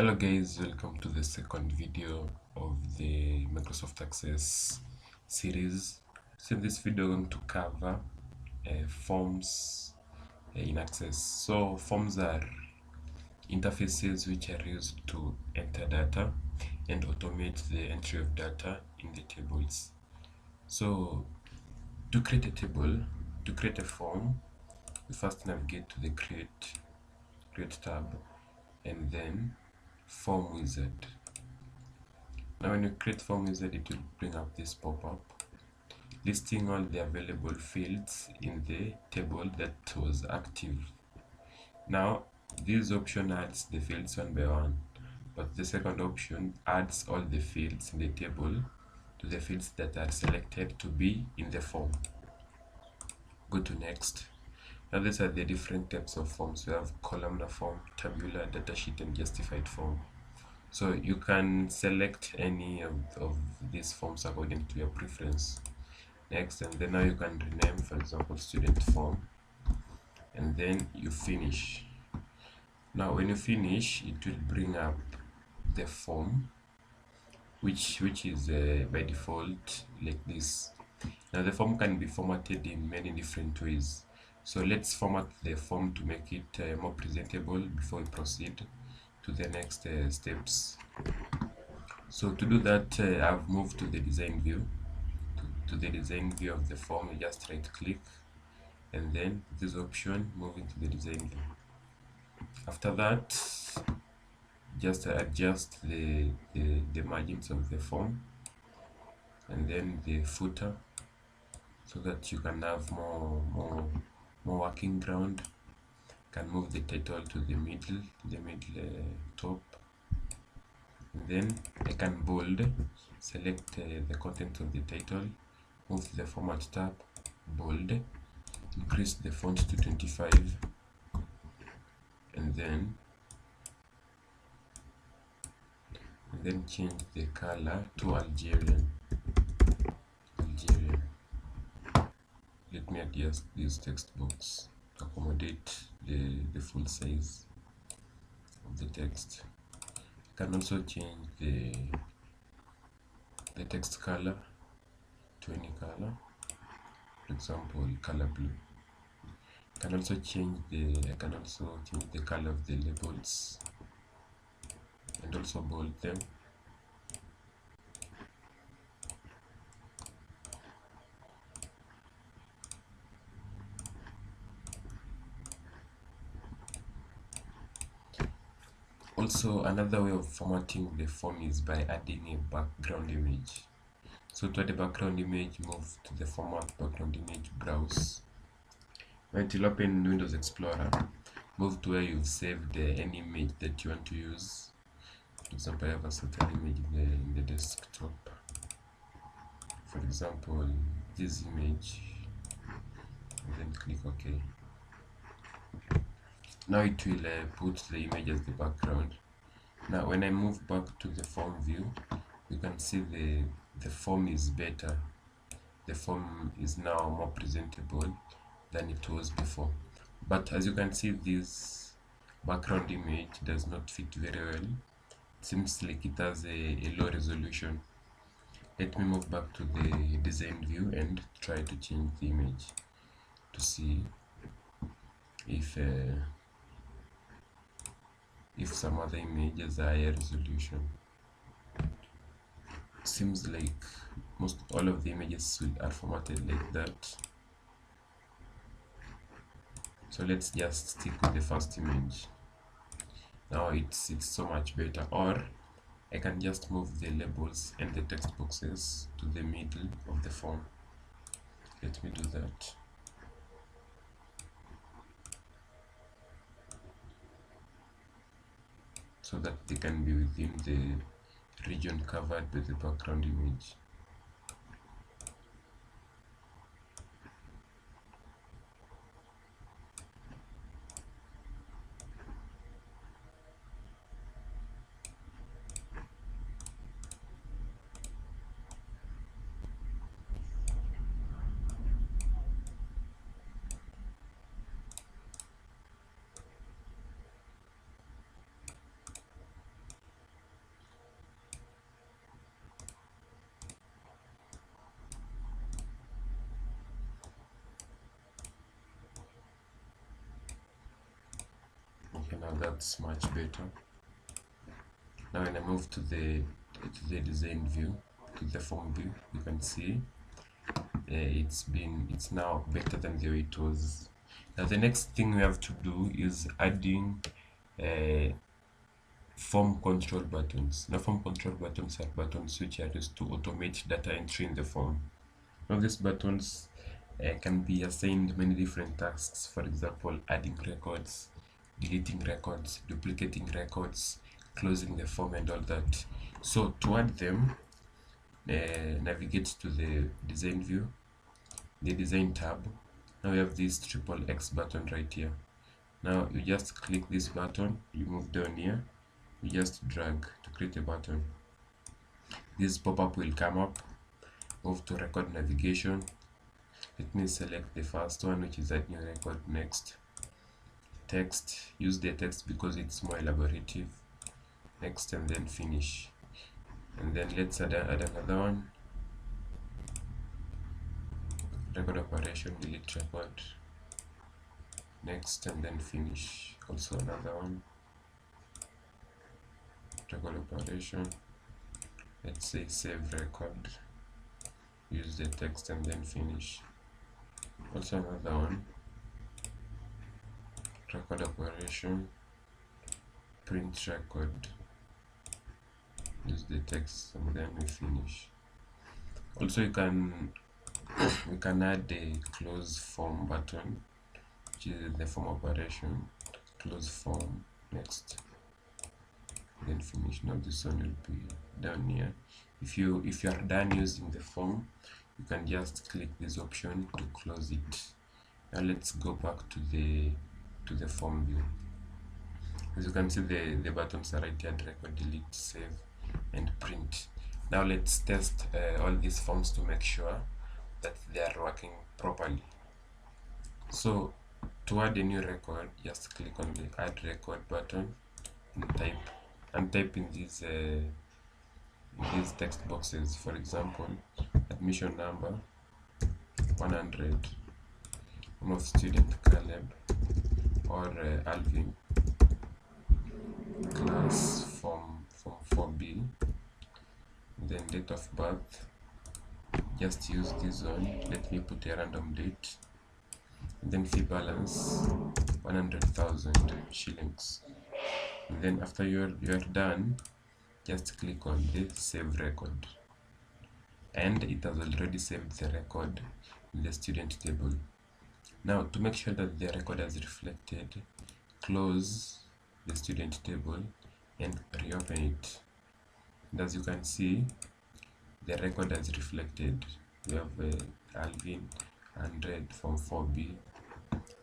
Hello guys, welcome to the second video of the Microsoft Access series. So in this video I'm going to cover forms in Access. So forms are interfaces which are used to enter data and automate the entry of data in the tables. So to create a table, to create a form, we first navigate to the create tab and then form wizard. Now when you create form wizard, it will bring up this pop-up listing all the available fields in the table that was active. Now this option adds the fields one by one, but the second option adds all the fields in the table to the fields that are selected to be in the form. Go to next. Now these are the different types of forms. We have columnar form, tabular, datasheet, and justified form. So you can select any of these forms according to your preference. Next, and then now you can rename, for example, student form, and then you finish. Now when you finish, it will bring up the form which is by default like this. Now the form can be formatted in many different ways. So let's format the form to make it more presentable before we proceed to the next steps. So to do that, I've moved to the design view. To the design view of the form, you just right click and then this option, move into the design view. After that, just adjust the margins of the form and then the footer so that you can have more working ground. Can move the title to the middle top, and then I can bold, select the content of the title, move to the format tab, bold, increase the font to 25, and then change the color to Algerian. Let me adjust this text box to accommodate the full size of the text. You can also change the text color to any color, for example color blue. I can also change the color of the labels and also bold them. Also, another way of formatting the form is by adding a background image. So to add a background image, move to the format background image, browse. When it will open Windows Explorer, move to where you've saved any image that you want to use. For example, I have a certain image in the desktop. For example, this image, and then click OK. Now it will put the image as the background. Now when I move back to the form view, you can see the form is better. The form is now more presentable than it was before. But as you can see, this background image does not fit very well. It seems like it has a low resolution. Let me move back to the design view and try to change the image to see if some other images are higher resolution. Seems like most all of the images are formatted like that. So let's just stick with the first image. Now it's so much better. Or I can just move the labels and the text boxes to the middle of the form. Let me do that. So that they can be within the region covered by the background image. that's much better. Now when I move to the design view, to the form view, you can see it's now better than the way it was. Now the next thing we have to do is adding form control buttons. Now form control buttons are buttons which are used to automate data entry in the form. Now these buttons can be assigned many different tasks. For example, adding records, deleting records, duplicating records, closing the form, and all that. So to add them, navigate to the design view, the design tab. Now we have this triple X button right here. Now you just click this button, you move down here, you just drag to create a button. This pop-up will come up. Move to record navigation. Let me select the first one, which is add new record. Next, text. Use the text because it's more elaborative. Next, and then finish. And then let's add another one. Record operation, delete record. Next, and then finish. Also another one. Record operation. Let's say save record. Use the text and then finish. Also another one. Record operation. Print record. Use the text and then we finish. Also you can add a close form button, which is the form operation. Close form. Next, then finish. Now this one will be down here. If you are done using the form, you can just click this option to close it. Now let's go back to the form view. As you can see, the buttons are right here: record, delete, save, and print. Now let's test all these forms to make sure that they are working properly. So to add a new record, just click on the add record button and type in these text boxes. For example, admission number 100, name of student Caleb or Alvin, class form 4B, then date of birth. Just use this one. Let me put a random date, and then fee balance 100,000 shillings. And then after you are done, just click on the save record, and it has already saved the record in the student table. Now to make sure that the record has reflected, close the student table and reopen it. And as you can see, the record has reflected. We have Alvin 100 from 4B,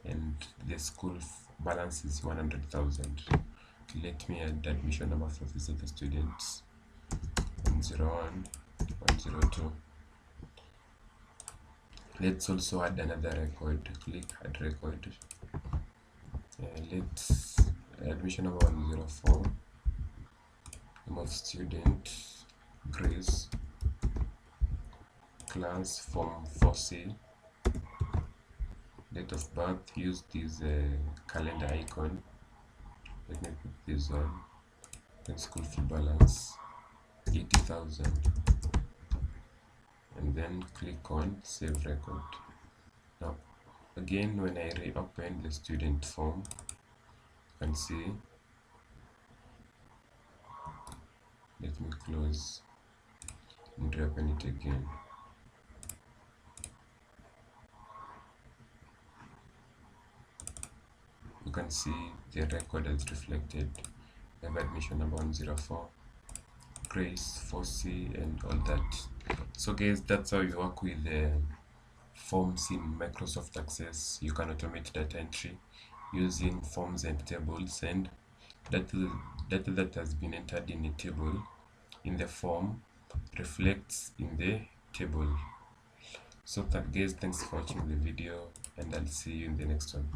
and the school balance is 100,000. Let me add admission number for these other students: 101, 102. Let's also add another record. Click add record. Let's admission number 104. Name of student Grace, class form 4C, date of birth. Use this calendar icon. Let me put this on. Then school fee balance 80,000, and then click on save record. Now again, when I reopen the student form, you can see, let me close and reopen it again. You can see the record has reflected. I have admission number 104, Grace 4C, and all that. So guys, that's how you work with the forms in Microsoft Access. You can automate data entry using forms and tables, and data that has been entered in a table in the form reflects in the table. So that guys, thanks for watching the video, and I'll see you in the next one.